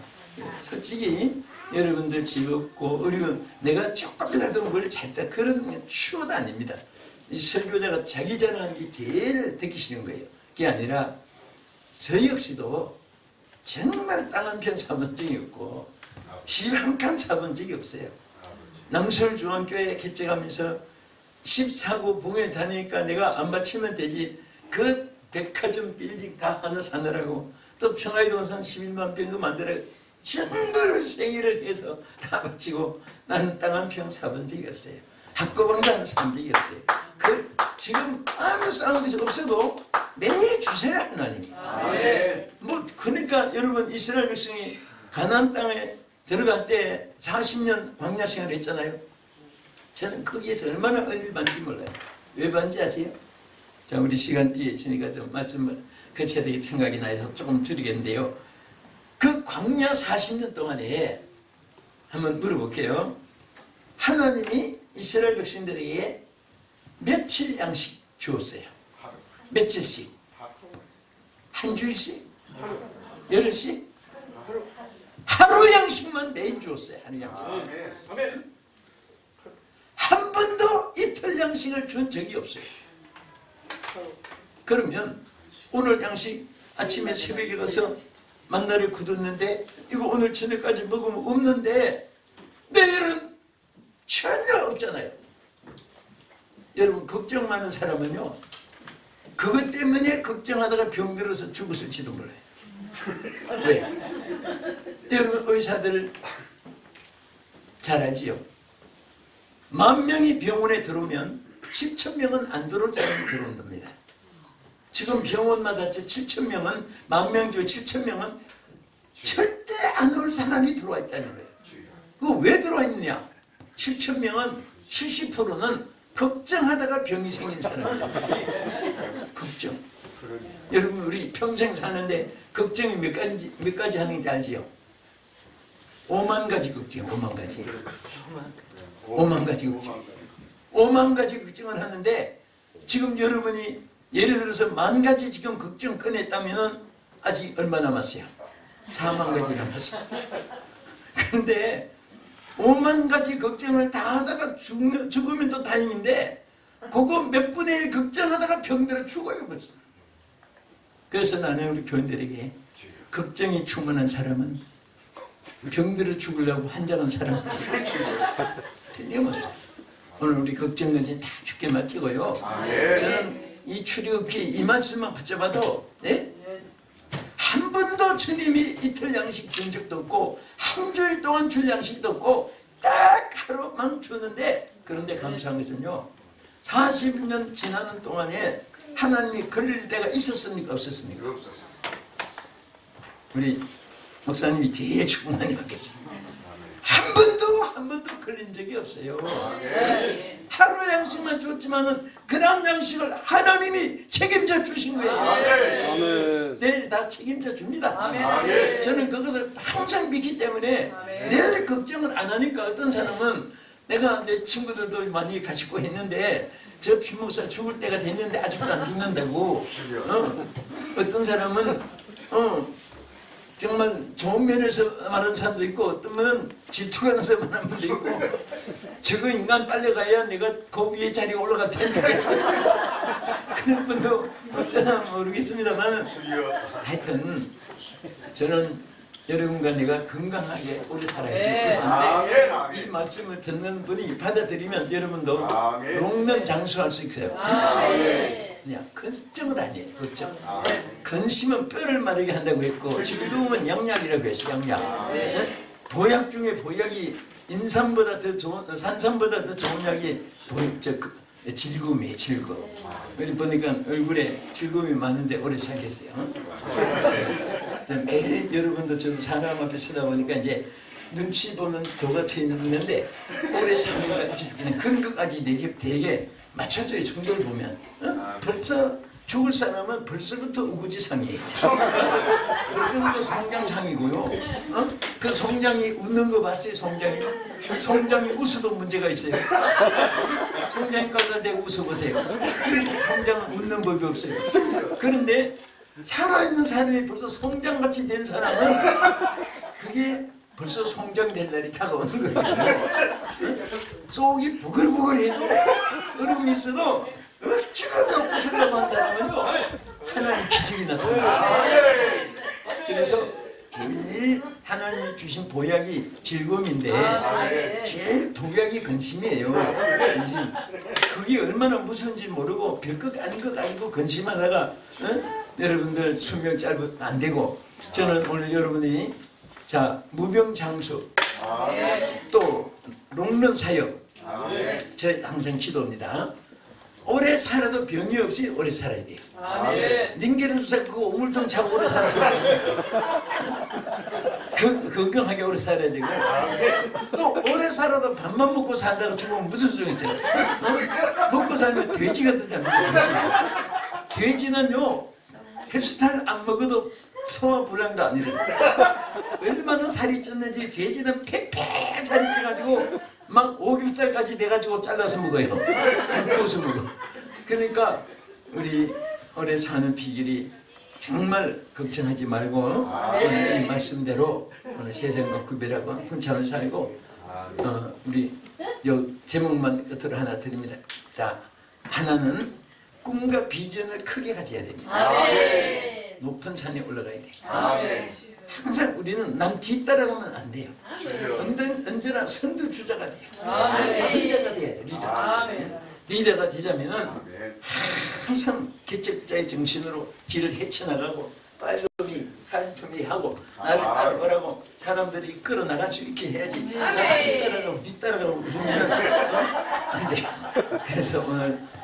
솔직히 여러분들 즐겁고 그리고 내가 조금이라도 뭘 잘했다 그런 추호도 아닙니다. 이 설교자가 자기 자랑하는 게 제일 듣기 싫은 거예요. 그게 아니라 저 역시도 정말 땅 한 편 사본 적이 없고 집 한 칸 사본 적이 없어요. 남서울중앙교회 개척하면서 집 사고 봉에 다니니까 내가 안 바치면 되지 그 백화점 빌딩 다 하나 사느라고 또 평화유동산 11만 평도 만들어 전부를 생일을 해서 다 바치고 나는 땅 한 평 사본 적이 없어요. 학고방도 하나 산 적이 없어요. 그 지금 아무 싸움이 없어도 매일 주세요 하나님. 뭐 그러니까 여러분 이스라엘 백성이 가나안 땅에 들어갈 때 40년 광야 생활을 했잖아요. 저는 거기에서 얼마나 은혜를 받는지 몰라요. 왜 받는지 아세요? 자, 우리 시간 뒤에 있으니까 좀 말씀 거쳐야 되게 생각이 나서 조금 줄이겠는데요. 그 광야 40년 동안에 한번 물어볼게요. 하나님이 이스라엘 백성들에게 며칠 양식 주었어요? 며칠씩? 한 주일씩? 열흘씩? 하루 양식만 매일 주었어요. 하루 양식. 한 번도 이틀 양식을 준 적이 없어요. 그러면 오늘 양식 아침에 새벽에 가서 만나를 굳었는데 이거 오늘 저녁까지 먹으면 없는데 내일은 전혀 없잖아요. 여러분 걱정 많은 사람은요 그것 때문에 걱정하다가 병들어서 죽었을지도 몰라요. 왜? 여러분 의사들 잘 알지요? 10,000명이 병원에 들어오면 7,000명은 안 들어올 사람이 들어온답니다. 지금 병원마다 7,000명은 10,000명 중 7,000명은 절대 안 올 사람이 들어와 있다는 거예요. 그거 왜 들어와 있느냐? 7,000명은 70%는 걱정하다가 병이 생긴 사람이에요. 걱정. 여러분 우리 평생 사는데 걱정이 몇 가지 하는지 알지요? 5만 가지 걱정, 5만 가지. 5만 가지 걱정. 5만 가지 걱정을 하는데 지금 여러분이 예를 들어서 10,000가지 지금 걱정 꺼냈다면 아직 얼마 남았어요? 4만 가지 남았어요. 그런데 5만 가지 걱정을 다 하다가 죽으면 또 다행인데 그거 몇 분의 1 걱정하다가 병들어 죽어요 벌써. 그래서 나는 우리 교인들에게 걱정이 충만한 사람은 병들어 죽으려고 한장한 사람 틀림없어요. 오늘 우리 걱정까지 다 죽게 맡기고요. 저는 이 출애굽기 이 말씀만 붙잡아도 한 번도 주님이 이틀 양식 준 적도 없고 한 주일 동안 줄 양식도 없고 딱 하루만 주는데 그런데 감사한 것은요 40년 지나는 동안에 하나님이 걸릴 때가 있었습니까? 없었습니까? 우리 목사님이 제일 축복 많이 받겠습니다. 한 번도 걸린 적이 없어요. 하루 양식만 줬지만은 그 다음 양식을 하나님이 책임져 주신 거예요. 내일 다 책임져 줍니다. 저는 그것을 항상 믿기 때문에 내일 걱정을 안 하니까 어떤 사람은 내가 내 친구들도 많이 가시고 했는데 저 피목사 죽을 때가 됐는데 아직도 안 죽는다고 어떤 사람은 정말 좋은 면에서 말하는 사람도 있고 어떤 분은 질투가 나서 말하는 분도 있고 저거 인간 빨리 가야 내가 그 위에 자리에 올라갈 텐데 그런 분도 어쩌나 모르겠습니다만 하여튼 저는 여러분과 내가 건강하게 오래 살아야지. 그런데 이 말씀을 듣는 분이 받아들이면 여러분도 녹는 장수할 수 있어요. 그냥 걱정은 아니에요. 걱정. 근심은 뼈를 마르게 한다고 했고 질금은 양약이라고 했어요. 양약. 보약 중에 보약이 인삼보다 더 좋은, 산삼보다 더 좋은 약이 질금이에요. 질금. 우리 보니까 얼굴에 질금이 많은데 오래 살겠어요. 매일 여러분도 저도 사람 앞에 서다 보니까 이제 눈치 보는 도가 트이는데 오래 사는 거 근거까지 되게 맞춰줘요. 정도를 보면 벌써 죽을 사람은 벌써부터 우구지상이에요. 벌써부터 성장상이고요. 그 성장이 웃는 거 봤어요? 성장이? 성장이 웃어도 문제가 있어요. 성장이 깔라대고 웃어보세요. 성장은 웃는 법이 없어요. 그런데 살아있는 사람이 벌써 성장같이 된 사람은 그게 벌써 성장될 날이 다가오는 거죠. 속이 부글부글해도 얼음이 있어도 어찌가나 웃으려고 사람은요 하나님 기적이 나타납니다. 그래서 제일 하나님이 주신 보약이 질금인데 제일 독약이 근심이에요. 근심. 그게 얼마나 무서운지 모르고 별것 아닌 것 아니고 근심하다가 여러분들 수명 짧으면 안 되고 저는 오늘 여러분이 자 무병장수 또 녹는 사역 저 항상 기도합니다. 오래 살아도 병이 없이 오래 살아야 돼요. 닌게는 주사 그 오물통 차고 오래 사는 사람 건강하게 오래 살아야 되고 또 오래 살아도 밥만 먹고 산다고 죽으면 무슨 소용이죠? 먹고 살면 돼지가 되잖아요. 돼지는요 햄스터를 안 먹어도 소화 불량도 안 일어나. 얼마나 살이 쪘는지 돼지는 팩팩 살이 쪄가지고 막 오겹살까지 돼가지고 잘라서 먹어요. 구워서 먹어. 그러니까 우리 오래 사는 비결이 정말 걱정하지 말고 오늘 이 말씀대로 오늘 세상과 구별하고 군참을 살고 우리 요 제목만 끝으로 하나 드립니다. 자, 하나는 꿈과 비전을 크게 가져야 됩니다. 높은 산에 올라가야 돼요. 항상 우리는 남 뒤따라가면 안 돼요. 언제나 선두주자가 돼요. 리더가 돼야 돼요. 리더가 되자면은 항상 개척자의 정신으로 길을 헤쳐나가고 빨리 칼품이 하고 나를 따라오라고 사람들이 끌어나갈 수 있게 해야지. 남 뒤따라가고 그러면 안 돼요. 그래서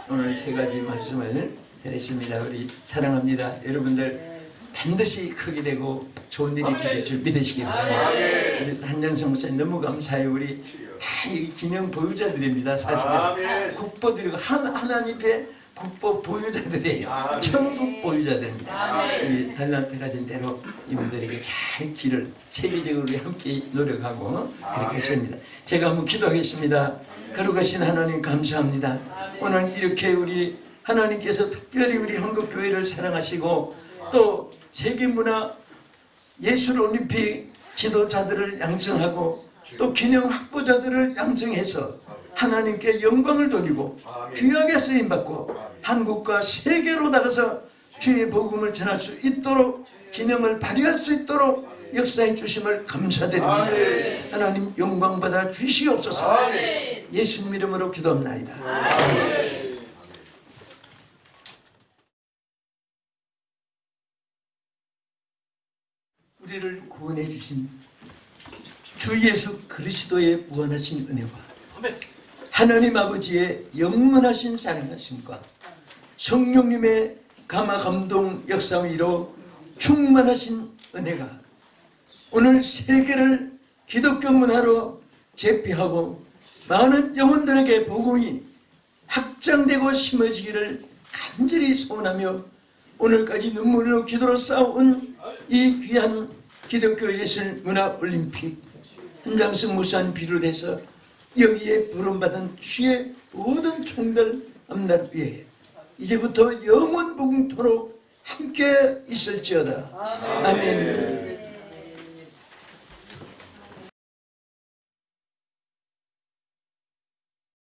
오늘 세 가지 말씀을 드렸습니다. 우리 사랑합니다. 여러분들 반드시 크게 되고 좋은 일이 있게 줄 믿으시기 바랍니다. 우리 한정성 목사님 너무 감사해요. 우리 다 기념 보유자들입니다. 사실은 국보들이고 하나님의 국보 보유자들이에요. 천국 보유자들입니다. 우리 달란트 가진 대로 이분들에게 잘 길을 세계적으로 함께 노력하고 그렇게 했습니다. 제가 한번 기도하겠습니다. 거룩하신 하나님 감사합니다. 오늘 이렇게 우리 하나님께서 특별히 우리 한국교회를 사랑하시고 또 세계문화 예술올림픽 지도자들을 양성하고 또 기념 학보자들을 양성해서 하나님께 영광을 돌리고 귀하게 쓰임받고 한국과 세계로 나가서 주의 복음을 전할 수 있도록 기념을 발휘할 수 있도록 역사해 주심을 감사드립니다. 하나님 영광 받아 주시옵소서. 예수님 이름으로 기도합나이다. 우리를 구원해 주신 주 예수 그리스도의 무한하신 은혜와 하나님 아버지의 영원하신 사랑하심과 성령님의 감화 감동 역사 위로 충만하신 은혜가 오늘 세계를 기독교 문화로 제패하고 많은 영혼들에게 복음이 확장되고 심어지기를 간절히 소원하며 오늘까지 눈물로 기도로 싸운 이 귀한 기독교 예술 문화 올림픽 한장성 목사님 비롯해서 여기에 부름받은 주의 모든 총별 앞날 위에 이제부터 영원 복음토록 함께 있을지어다. 아멘.